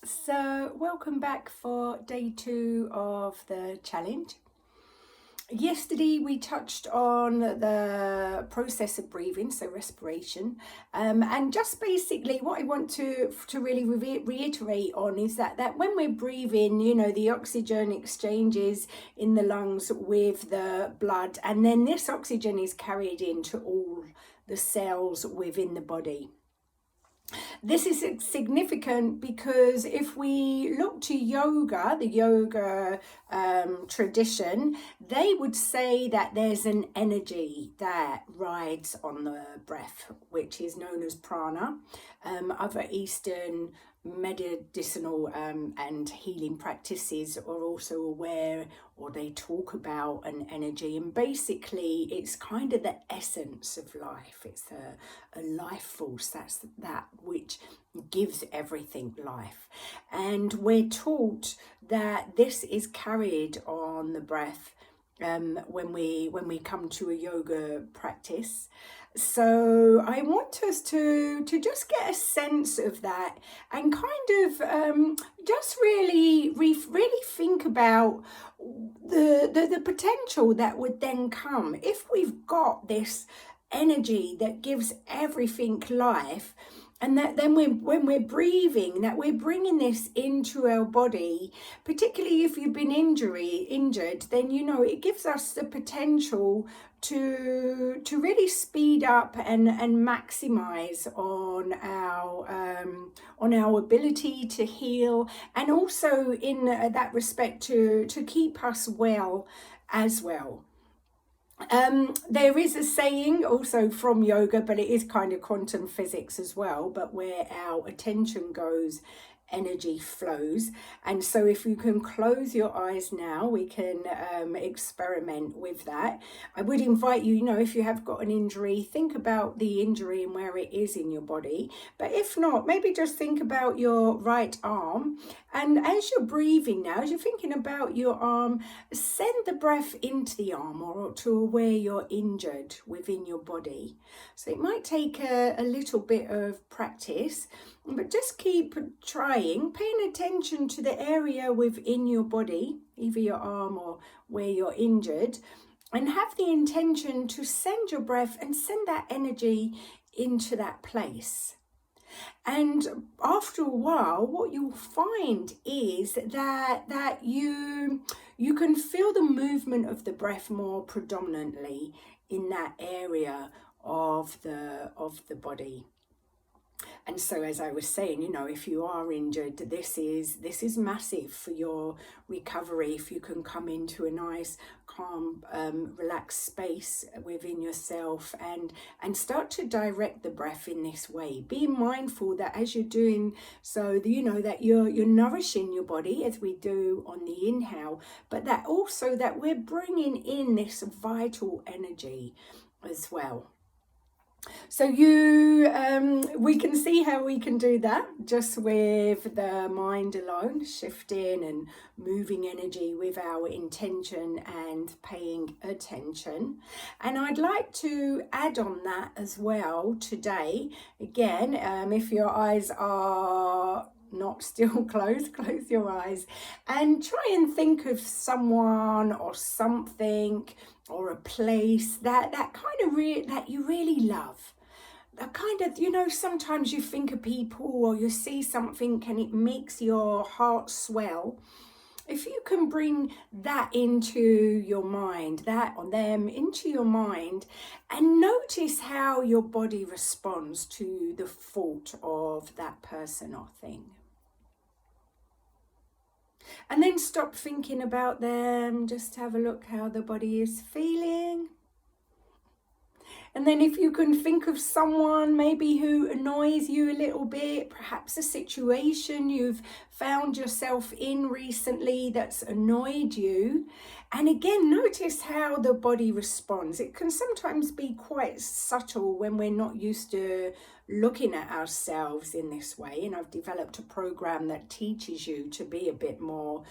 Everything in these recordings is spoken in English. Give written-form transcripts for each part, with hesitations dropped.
So, welcome back for day 2 of the challenge. Yesterday we touched on the process of breathing, so respiration, and just basically what I want to really reiterate on is that when we're breathing, the oxygen exchanges in the lungs with the blood, and then this oxygen is carried into all the cells within the body. This is significant because if we look to yoga, the yoga tradition, they would say that there's an energy that rides on the breath, which is known as prana. Other Eastern medicinal and healing practices are also aware, or they talk about, an energy, and basically it's kind of the essence of life. It's a life force, that's that which gives everything life, and we're taught that this is carried on the breath when we come to a yoga practice. So I want us to just get a sense of that, and kind of just really think about the potential that would then come if we've got this energy that gives everything life, and that then when we're breathing, that we're bringing this into our body. Particularly if you've been injured, then it gives us the potential to really speed up and maximize on our ability to heal, and also in that respect to keep us well as well. There is a saying also from yoga, but it is kind of quantum physics as well, but where our attention goes, energy flows. And so if you can close your eyes now, we can experiment with that. I would invite you, if you have got an injury, think about the injury and where it is in your body. But if not, maybe just think about your right arm, and as you're breathing now, as you're thinking about your arm, send the breath into the arm or to where you're injured within your body. So it might take a little bit of practice, but just keep trying, paying attention to the area within your body, either your arm or where you're injured, and have the intention to send your breath and send that energy into that place. And after a while, what you'll find is that you can feel the movement of the breath more predominantly in that area of the body. And so, as I was saying, if you are injured, this is massive for your recovery. If you can come into a nice, calm, relaxed space within yourself and start to direct the breath in this way, being mindful that as you're doing so, that you're nourishing your body as we do on the inhale, but that also that we're bringing in this vital energy as well. So we can see how we can do that just with the mind alone, shifting and moving energy with our intention and paying attention. And I'd like to add on that as well today. Again, if your eyes are not still closed, close your eyes and try and think of someone or something or a place that kind of that you really love. A kind of, sometimes you think of people or you see something and it makes your heart swell. If you can bring that into your mind, that or them into your mind, and notice how your body responds to the thought of that person or thing. And then stop thinking about them, just have a look how the body is feeling. And then if you can think of someone maybe who annoys you a little bit, perhaps a situation you've found yourself in recently that's annoyed you. And again, notice how the body responds. It can sometimes be quite subtle when we're not used to looking at ourselves in this way. And I've developed a program that teaches you to be a bit more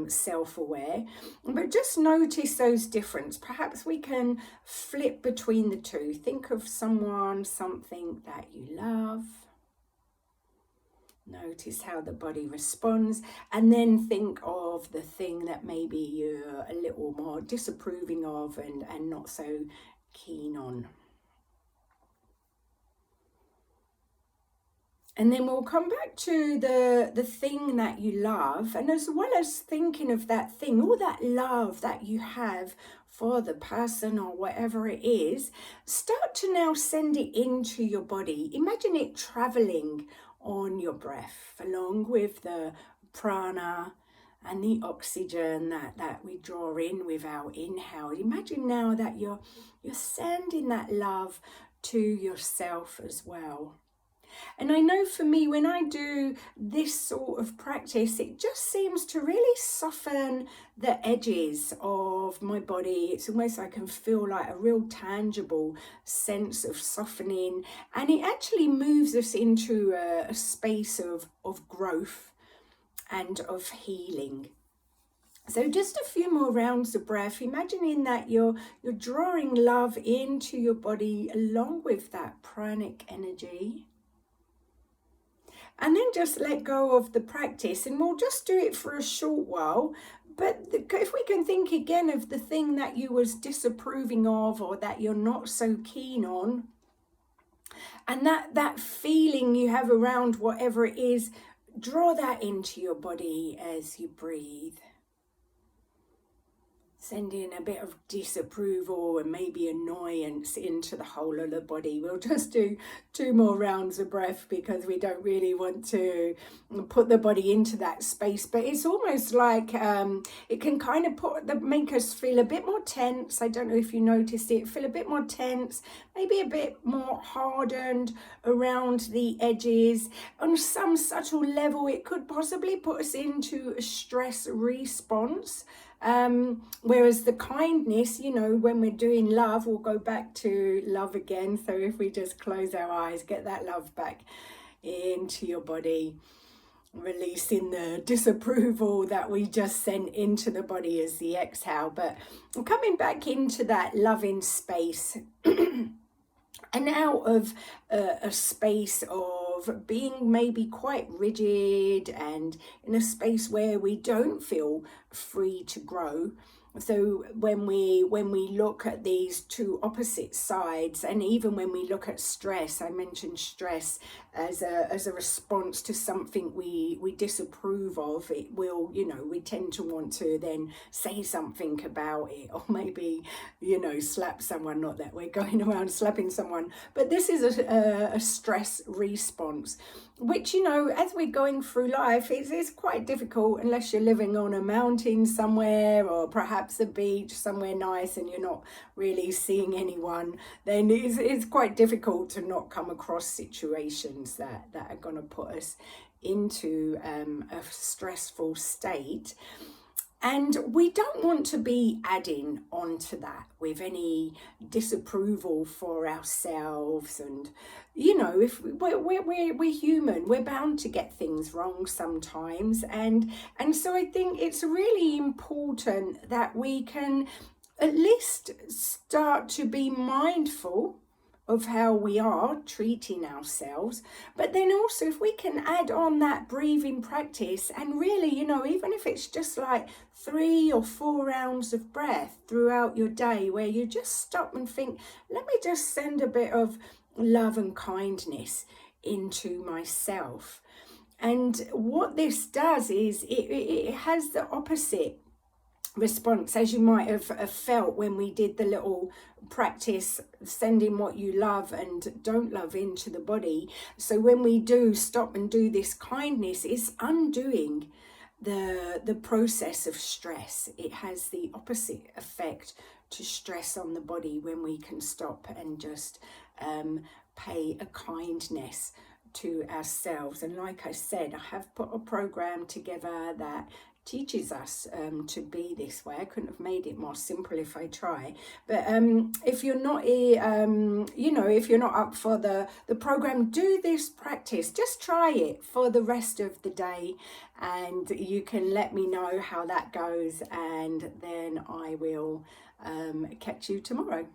self-aware. But just notice those differences. Perhaps we can flip between the two. Think of someone, something that you love. Notice how the body responds, and then think of the thing that maybe you're a little more disapproving of and not so keen on. And then we'll come back to the thing that you love, and as well as thinking of that thing, all that love that you have for the person or whatever it is, start to now send it into your body. Imagine it traveling on your breath along with the prana and the oxygen that we draw in with our inhale. Imagine now that you're sending that love to yourself as well. And I know for me, when I do this sort of practice, it just seems to really soften the edges of my body. It's almost like I can feel like a real tangible sense of softening, and it actually moves us into a space of growth and of healing. So just a few more rounds of breath, imagining that you're drawing love into your body along with that pranic energy. And then just let go of the practice, and we'll just do it for a short while. But if we can think again of the thing that you was disapproving of or that you're not so keen on, and that feeling you have around whatever it is, draw that into your body as you breathe. Sending a bit of disapproval and maybe annoyance into the whole of the body. We'll just do 2 more rounds of breath because we don't really want to put the body into that space. But it's almost like it can kind of make us feel a bit more tense. I don't know if you noticed it. Feel a bit more tense, maybe a bit more hardened around the edges. On some subtle level, it could possibly put us into a stress response. Whereas the kindness, when we're doing love, we'll go back to love again. So if we just close our eyes, get that love back into your body, releasing the disapproval that we just sent into the body as the exhale, but coming back into that loving space. And out of a space of being maybe quite rigid and in a space where we don't feel free to grow. So when we look at these 2 opposite sides, and even when we look at stress, I mentioned stress as a response to something we disapprove of, it will, we tend to want to then say something about it, or maybe, slap someone. Not that we're going around slapping someone, but this is a stress response, which, as we're going through life, is quite difficult unless you're living on a mountain somewhere, or perhaps a beach somewhere nice and you're not really seeing anyone. Then it's quite difficult to not come across situations that are going to put us into a stressful state. And we don't want to be adding onto that with any disapproval for ourselves. And, if we're human, we're bound to get things wrong sometimes. And so I think it's really important that we can at least start to be mindful of how we are treating ourselves, but then also if we can add on that breathing practice, and really, even if it's just like 3 or 4 rounds of breath throughout your day where you just stop and think, let me just send a bit of love and kindness into myself. And what this does is it has the opposite response, as you might have felt when we did the little practice sending what you love and don't love into the body. So when we do stop and do this kindness, it's undoing the process of stress. It has the opposite effect to stress on the body when we can stop and just pay a kindness to ourselves. And like I said, I have put a program together that teaches us to be this way. I couldn't have made it more simple if I try. But if you're not if you're not up for the program, do this practice. Just try it for the rest of the day, and you can let me know how that goes, and then I will catch you tomorrow.